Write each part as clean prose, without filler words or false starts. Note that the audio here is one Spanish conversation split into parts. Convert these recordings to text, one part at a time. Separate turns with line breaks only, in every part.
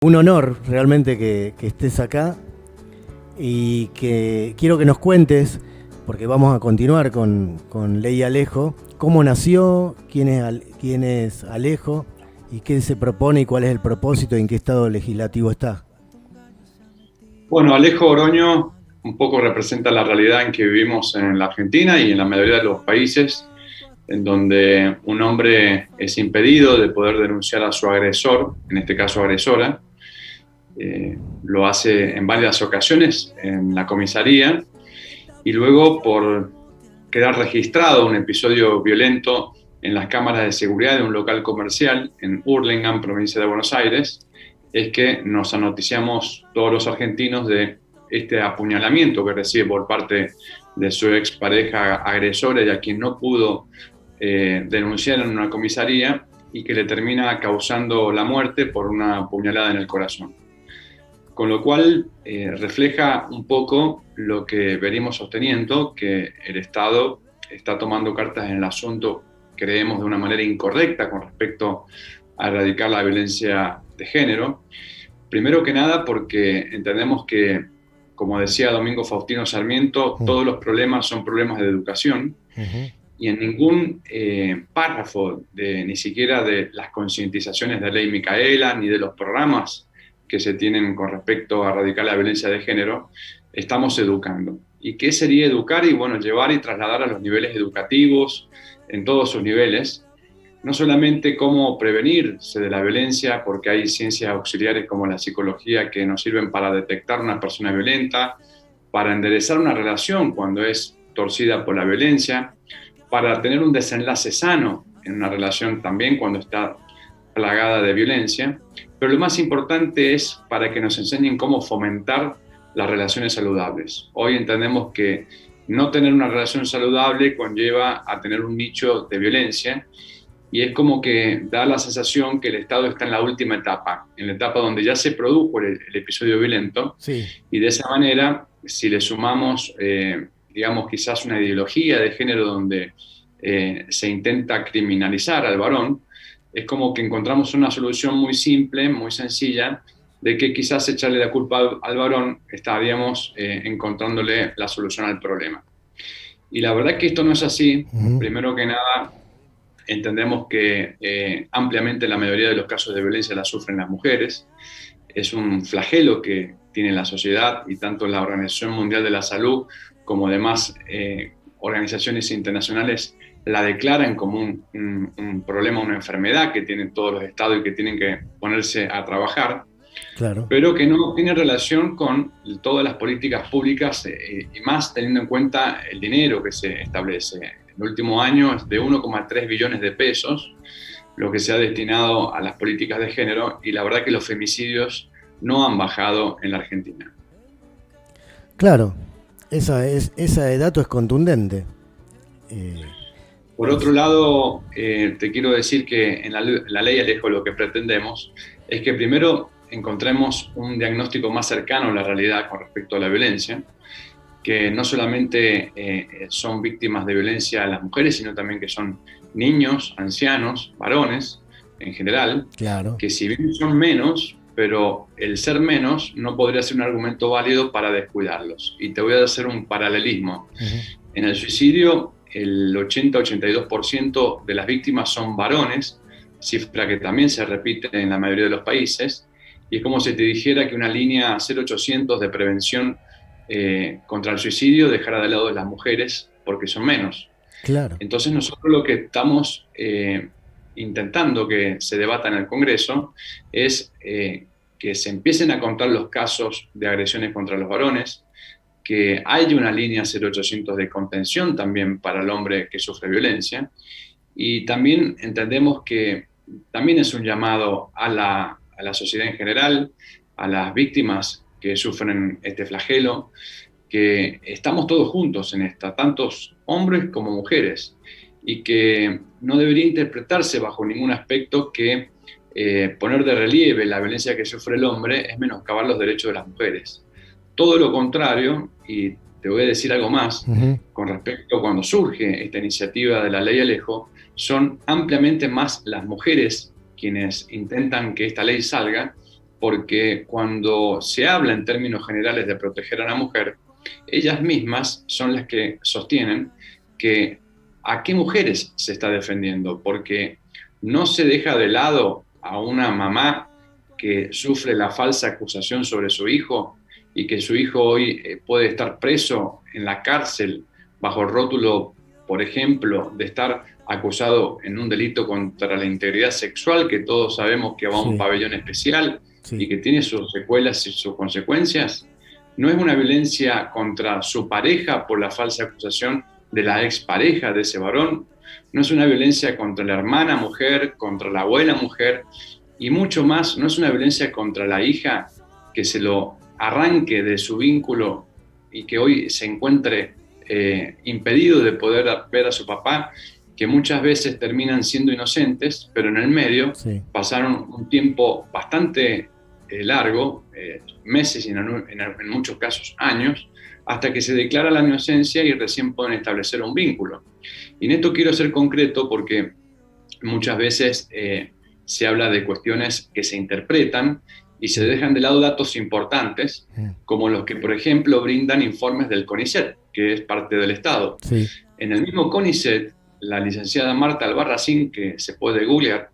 Un honor realmente que estés acá y que quiero que nos cuentes, porque vamos a continuar con Ley Alejo, cómo nació, quién es Alejo y qué se propone y cuál es el propósito y en qué estado legislativo está.
Bueno, Alejo Oroño un poco representa la realidad en que vivimos en la Argentina y en la mayoría de los países, en donde un hombre es impedido de poder denunciar a su agresor, en este caso agresora. Lo hace en varias ocasiones en la comisaría y luego por quedar registrado un episodio violento en las cámaras de seguridad de un local comercial en Hurlingham, provincia de Buenos Aires, es que nos anoticiamos todos los argentinos de este apuñalamiento que recibe por parte de su expareja agresora y a quien no pudo denunciar en una comisaría y que le termina causando la muerte por una puñalada en el corazón. Con lo cual refleja un poco lo que venimos sosteniendo, que el Estado está tomando cartas en el asunto, creemos, de una manera incorrecta con respecto a erradicar la violencia de género. Primero que nada porque entendemos que, como decía Domingo Faustino Sarmiento, todos los problemas son problemas de educación. Y en ningún párrafo, ni siquiera de las concientizaciones de Ley Micaela, ni de los programas que se tienen con respecto a erradicar la violencia de género, estamos educando. ¿Y qué sería educar? Y bueno, llevar y trasladar a los niveles educativos, en todos sus niveles, no solamente cómo prevenirse de la violencia, porque hay ciencias auxiliares como la psicología que nos sirven para detectar una persona violenta, para enderezar una relación cuando es torcida por la violencia, para tener un desenlace sano en una relación también cuando está plagada de violencia, pero lo más importante es para que nos enseñen cómo fomentar las relaciones saludables. Hoy entendemos que no tener una relación saludable conlleva a tener un nicho de violencia y es como que da la sensación que el Estado está en la última etapa, en la etapa donde ya se produjo el episodio violento.
Sí,
Y de esa manera, si le sumamos, digamos, quizás una ideología de género donde se intenta criminalizar al varón, es como que encontramos una solución muy simple, muy sencilla, de que quizás echarle la culpa al varón estaríamos encontrándole la solución al problema. Y la verdad que esto no es así. Primero que nada, entendemos que ampliamente la mayoría de los casos de violencia la sufren las mujeres. Es un flagelo que tiene la sociedad y tanto la Organización Mundial de la Salud como demás organizaciones internacionales la declaran como un problema, una enfermedad que tienen todos los estados y que tienen que ponerse a trabajar,
claro.
pero que no tiene relación con todas las políticas públicas y más teniendo en cuenta el dinero que se establece. En el último año es de 1,3 billones de pesos lo que se ha destinado a las políticas de género y la verdad que los femicidios no han bajado en la Argentina.
Claro, ese dato es contundente. Eh,
Por otro lado, te quiero decir que en la ley Alejo lo que pretendemos es que primero encontremos un diagnóstico más cercano a la realidad con respecto a la violencia, que no solamente son víctimas de violencia las mujeres, sino también que son niños, ancianos, varones en general,
claro.
que si bien son menos, pero el ser menos no podría ser un argumento válido para descuidarlos. Y te voy a hacer un paralelismo. En el suicidio, el 80-82% de las víctimas son varones, cifra que también se repite en la mayoría de los países, y es como si te dijera que una línea 0800 de prevención contra el suicidio dejara de lado de las mujeres porque son menos.
Claro.
Entonces nosotros lo que estamos intentando que se debata en el Congreso es que se empiecen a contar los casos de agresiones contra los varones, que haya una línea 0800 de contención también para el hombre que sufre violencia, y también entendemos que también es un llamado a la sociedad en general, a las víctimas que sufren este flagelo, que estamos todos juntos en esta, tantos hombres como mujeres, y que no debería interpretarse bajo ningún aspecto que poner de relieve la violencia que sufre el hombre es menoscabar los derechos de las mujeres. Todo lo contrario, y te voy a decir algo más, con respecto a cuando surge esta iniciativa de la Ley Alejo, son ampliamente más las mujeres quienes intentan que esta ley salga porque cuando se habla en términos generales de proteger a la mujer, ellas mismas son las que sostienen que a qué mujeres se está defendiendo, porque no se deja de lado a una mamá que sufre la falsa acusación sobre su hijo y que su hijo hoy puede estar preso en la cárcel bajo el rótulo, por ejemplo, de estar acusado en un delito contra la integridad sexual, que todos sabemos que va a un
Sí,
pabellón especial y
sí,
que tiene sus secuelas y sus consecuencias. No es una violencia contra su pareja por la falsa acusación de la expareja de ese varón, no es una violencia contra la hermana mujer, contra la abuela mujer, y mucho más, no es una violencia contra la hija que se lo arranque de su vínculo y que hoy se encuentre impedido de poder ver a su papá, que muchas veces terminan siendo inocentes, pero en el medio
sí.
pasaron un tiempo bastante largo, meses y en muchos casos años, hasta que se declara la inocencia y recién pueden establecer un vínculo. Y en esto quiero ser concreto porque muchas veces se habla de cuestiones que se interpretan y se
Mm,
dejan de lado datos importantes,
mm.
como los que, por ejemplo, brindan informes del CONICET, que es parte del Estado.
Sí,
En el mismo CONICET, la licenciada Marta Albarracín, que se puede googlear,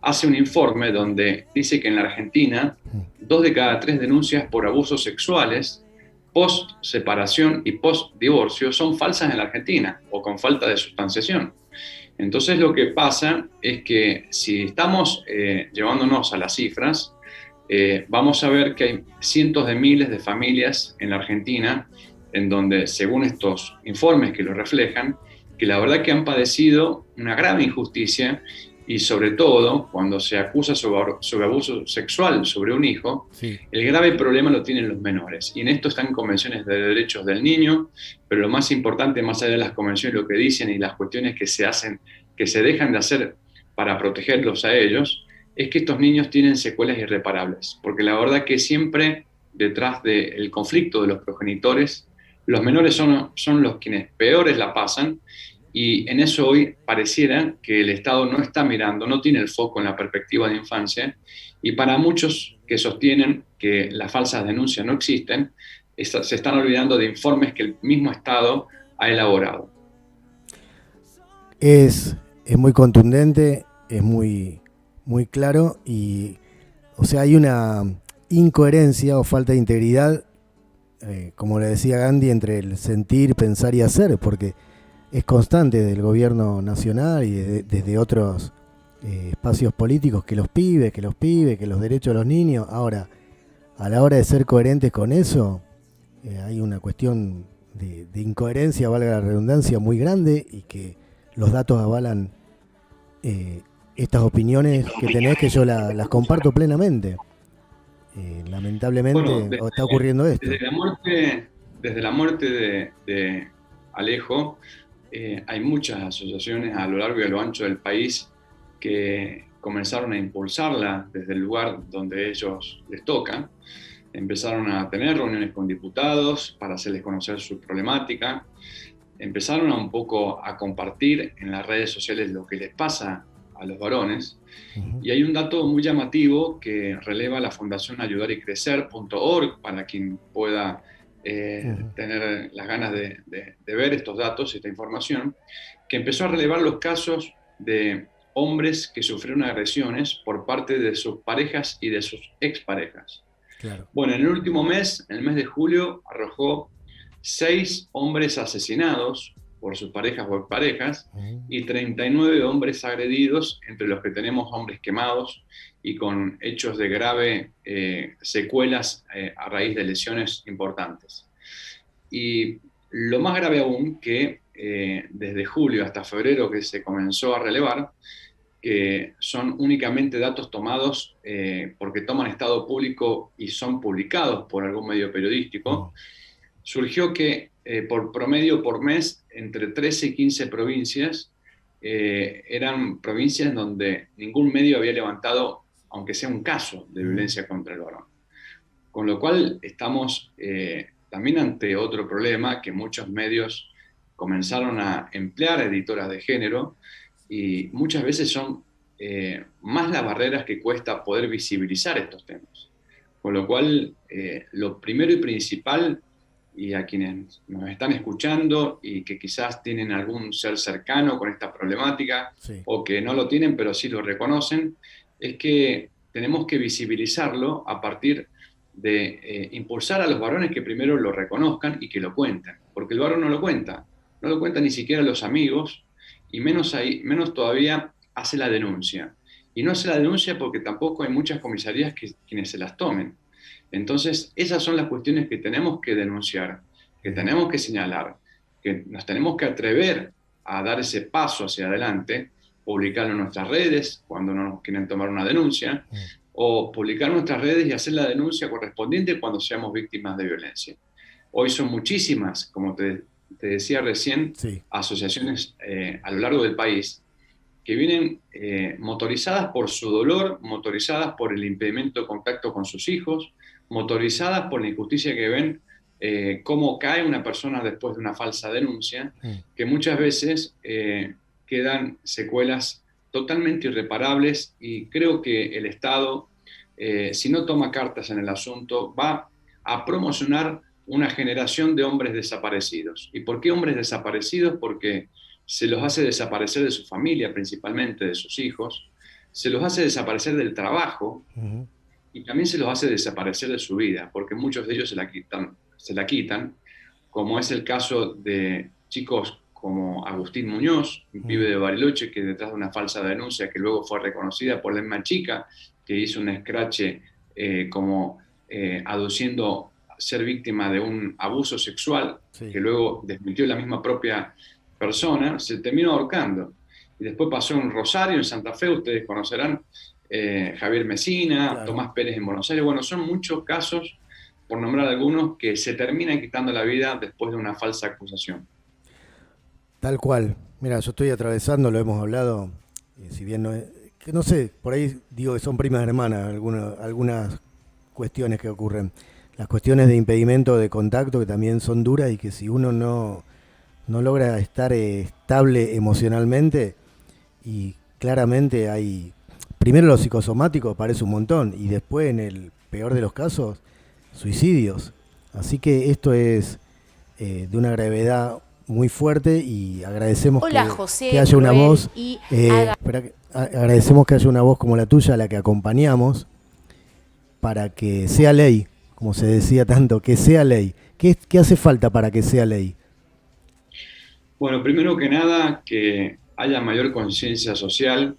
hace un informe donde dice que en la Argentina,
mm,
2 de cada 3 denuncias por abusos sexuales post separación y post divorcio son falsas en la Argentina o con falta de sustanciación. Entonces lo que pasa es que si estamos llevándonos a las cifras, vamos a ver que hay cientos de miles de familias en la Argentina en donde, según estos informes que lo reflejan, que la verdad que han padecido una grave injusticia y sobre todo cuando se acusa sobre abuso sexual sobre un hijo,
sí.
el grave problema lo tienen los menores. Y en esto están convenciones de derechos del niño, pero lo más importante, más allá de las convenciones, lo que dicen y las cuestiones que se hacen, que se dejan de hacer para protegerlos a ellos, es que estos niños tienen secuelas irreparables. Porque la verdad que siempre detrás del conflicto de los progenitores, los menores son los quienes peores la pasan y en eso hoy pareciera que el Estado no está mirando, no tiene el foco en la perspectiva de infancia y para muchos que sostienen que las falsas denuncias no existen, se están olvidando de informes que el mismo Estado ha elaborado.
Es muy contundente, es muy, muy claro y, o sea, hay una incoherencia o falta de integridad, como le decía Gandhi, entre el sentir, pensar y hacer, porque es constante del gobierno nacional y desde otros espacios políticos que los pibes, que los derechos de los niños. Ahora, a la hora de ser coherentes con eso, hay una cuestión de incoherencia, valga la redundancia, muy grande y que los datos avalan estas opiniones que tenés, que yo las comparto plenamente.
Bueno,
Lamentablemente está ocurriendo esto.
desde la muerte de Alejo, hay muchas asociaciones a lo largo y a lo ancho del país que comenzaron a impulsarla desde el lugar donde ellos les toca. Empezaron a tener reuniones con diputados para hacerles conocer su problemática. Empezaron a un poco a compartir en las redes sociales lo que les pasa a los varones.
Ujú,
Y hay un dato muy llamativo que releva la Fundación ayudarycrecer.org para quien pueda
ujú.
tener las ganas de ver estos datos, esta información, que empezó a relevar los casos de hombres que sufrieron agresiones por parte de sus parejas y de sus exparejas.
Claro.
Bueno, en el último mes, en el mes de julio, arrojó 6 hombres asesinados por sus parejas o exparejas
Ujú.
y 39 hombres agredidos, entre los que tenemos hombres quemados y con hechos de grave secuelas a raíz de lesiones importantes. Y lo más grave aún que desde julio hasta febrero que se comenzó a relevar, que son únicamente datos tomados porque toman estado público y son publicados por algún medio
Ujú.
periodístico, surgió que por promedio por mes, entre 13 y 15 provincias, eran provincias donde ningún medio había levantado, aunque sea un caso de
Ujú.
violencia contra el varón. Con lo cual estamos también ante otro problema que muchos medios comenzaron a emplear editoras de género y muchas veces son más las barreras que cuesta poder visibilizar estos temas. Con lo cual, lo primero y principal, y a quienes nos están escuchando y que quizás tienen algún ser cercano con esta problemática,
Sí.
o que no lo tienen pero sí lo reconocen, es que tenemos que visibilizarlo a partir de impulsar a los varones que primero lo reconozcan y que lo cuenten, porque el varón no lo cuenta ni siquiera a los amigos, y menos todavía hace la denuncia. Y no hace la denuncia porque tampoco hay muchas comisarías quienes se las tomen. Entonces, esas son las cuestiones que tenemos que denunciar, que tenemos que señalar, que nos tenemos que atrever a dar ese paso hacia adelante, publicarlo en nuestras redes cuando no nos quieren tomar una denuncia, o publicar en nuestras redes y hacer la denuncia correspondiente cuando seamos víctimas de violencia. Hoy son muchísimas, como te decía recién,
Sí.
asociaciones a lo largo del país que vienen motorizadas por su dolor, motorizadas por el impedimento de contacto con sus hijos, motorizadas por la injusticia que ven, cómo cae una persona después de una falsa denuncia, que muchas veces quedan secuelas totalmente irreparables, y creo que el Estado, si no toma cartas en el asunto, va a promocionar una generación de hombres desaparecidos. ¿Y por qué hombres desaparecidos? Porque se los hace desaparecer de su familia, principalmente de sus hijos, se los hace desaparecer del trabajo, y también se los hace desaparecer de su vida, porque muchos de ellos se la quitan, como es el caso de chicos como Agustín Muñoz, un pibe de Bariloche que detrás de una falsa denuncia que luego fue reconocida por la misma chica, que hizo un escrache aduciendo ser víctima de un abuso sexual, sí, que luego desmintió la misma propia persona, se terminó ahorcando. Y después pasó en Rosario, en Santa Fe, ustedes conocerán, Javier Mesina, claro, Tomás Pérez en Buenos Aires. Bueno, son muchos casos, por nombrar algunos, que se terminan quitando la vida después de una falsa acusación.
Tal cual. Mira, yo estoy atravesando, lo hemos hablado, si bien no es, que no sé, por ahí digo que son primas hermanas algunas cuestiones que ocurren. Las cuestiones de impedimento de contacto, que también son duras, y que si uno no logra estar estable emocionalmente, y claramente hay, primero lo psicosomático parece un montón, y después, en el peor de los casos, suicidios. Así que esto es de una gravedad muy fuerte, y agradecemos
José,
que haya una voz, agradecemos que haya una voz como la tuya, a la que acompañamos, para que sea ley, como se decía tanto, que sea ley. ¿Qué hace falta para que sea ley?
Bueno, primero que nada, que haya mayor conciencia social,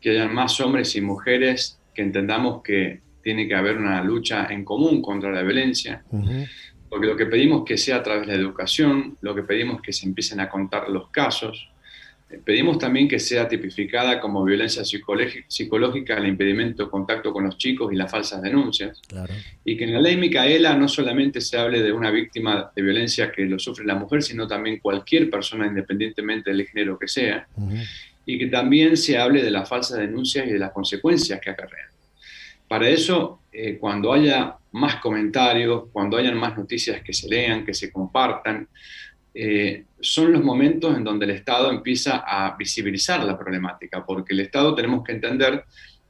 que hayan más hombres y mujeres que entendamos que tiene que haber una lucha en común contra la violencia, porque lo que pedimos que sea a través de la educación, lo que pedimos que se empiecen a contar los casos, pedimos también que sea tipificada como violencia psicológica el impedimento de contacto con los chicos y las falsas denuncias, claro, y que en la ley Micaela no solamente se hable de una víctima de violencia que lo sufre la mujer, sino también cualquier persona, independientemente del género que sea, y que también se hable de las falsas denuncias y de las consecuencias que acarrean. Para eso, cuando haya más comentarios, cuando hayan más noticias que se lean, que se compartan, son los momentos en donde el Estado empieza a visibilizar la problemática, porque el Estado, tenemos que entender,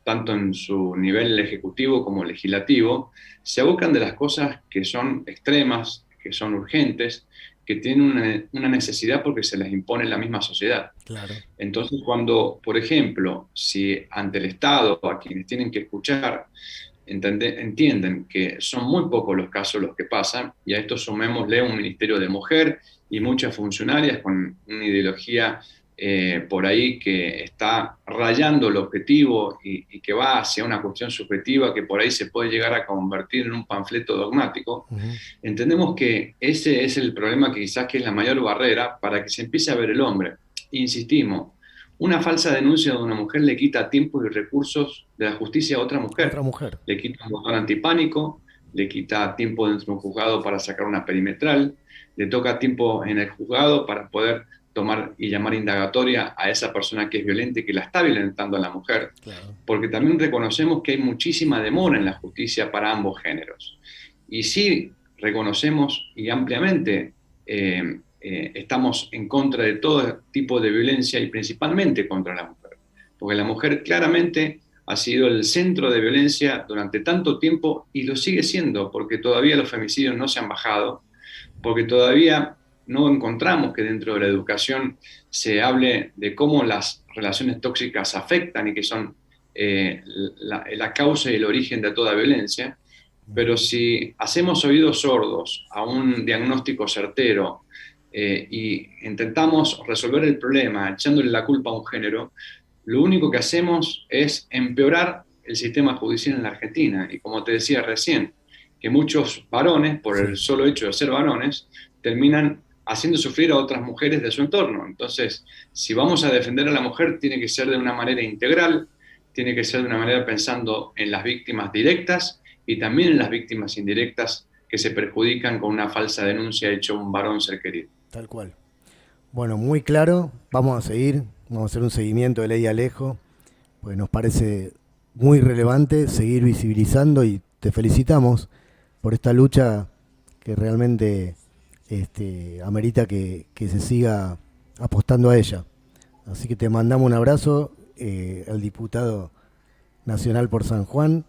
tanto en su nivel ejecutivo como legislativo, se abocan de las cosas que son extremas, que son urgentes, que tienen una necesidad porque se les impone la misma sociedad. Claro. Entonces, cuando, por ejemplo, si ante el Estado, a quienes tienen que escuchar, entienden que son muy pocos los casos los que pasan, y a esto sumémosle un Ministerio de Mujer y muchas funcionarias con una ideología por ahí que está rayando el objetivo y que va hacia una cuestión subjetiva que por ahí se puede llegar a convertir en un panfleto dogmático, entendemos que ese es el problema, que quizás que es la mayor barrera para que se empiece a ver el hombre. Insistimos, una falsa denuncia de una mujer le quita tiempo y recursos de la justicia a otra mujer. Le quita un botón antipánico, le quita tiempo dentro de un juzgado para sacar una perimetral, le toca tiempo en el juzgado para poder tomar y llamar indagatoria a esa persona que es violenta y que la está violentando a la mujer. Claro. Porque también reconocemos que hay muchísima demora en la justicia para ambos géneros. Y sí reconocemos y ampliamente estamos en contra de todo tipo de violencia, y principalmente contra la mujer. Porque la mujer claramente ha sido el centro de violencia durante tanto tiempo y lo sigue siendo, porque todavía los femicidios no se han bajado, porque todavía no encontramos que dentro de la educación se hable de cómo las relaciones tóxicas afectan y que son la causa y el origen de toda violencia. Pero si hacemos oídos sordos a un diagnóstico certero y intentamos resolver el problema echándole la culpa a un género, lo único que hacemos es empeorar el sistema judicial en la Argentina. Y como te decía recién, que muchos varones, por el solo hecho de ser varones, terminan haciendo sufrir a otras mujeres de su entorno. Entonces, si vamos a defender a la mujer, tiene que ser de una manera integral, tiene que ser de una manera pensando en las víctimas directas y también en las víctimas indirectas que se perjudican con una falsa denuncia hecha a un varón ser querido.
Tal cual. Bueno, muy claro, vamos a seguir, vamos a hacer un seguimiento de Ley Alejo, pues nos parece muy relevante seguir visibilizando y te felicitamos por esta lucha que realmente amerita que se siga apostando a ella. Así que te mandamos un abrazo al diputado nacional por San Juan,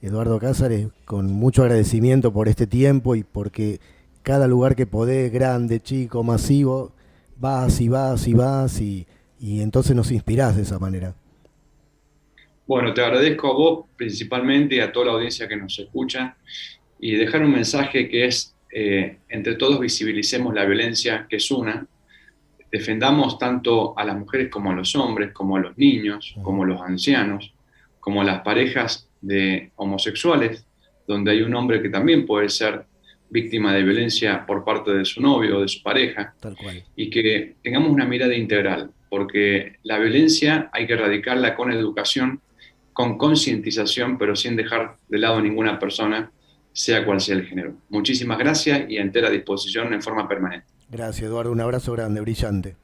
Eduardo Cázares, con mucho agradecimiento por este tiempo y porque cada lugar que podés, grande, chico, masivo, vas y vas y vas y entonces nos inspirás de esa manera.
Bueno, te agradezco a vos principalmente y a toda la audiencia que nos escucha y dejar un mensaje que es, entre todos visibilicemos la violencia, que es una, defendamos tanto a las mujeres como a los hombres, como a los niños, como a los ancianos, como a las parejas de homosexuales, donde hay un hombre que también puede ser víctima de violencia por parte de su novio o de su pareja,
Tal cual.
y que tengamos una mirada integral, porque la violencia hay que erradicarla con educación, con concientización, pero sin dejar de lado a ninguna persona, sea cual sea el género. Muchísimas gracias y a entera disposición en forma permanente.
Gracias, Eduardo. Un abrazo grande, brillante.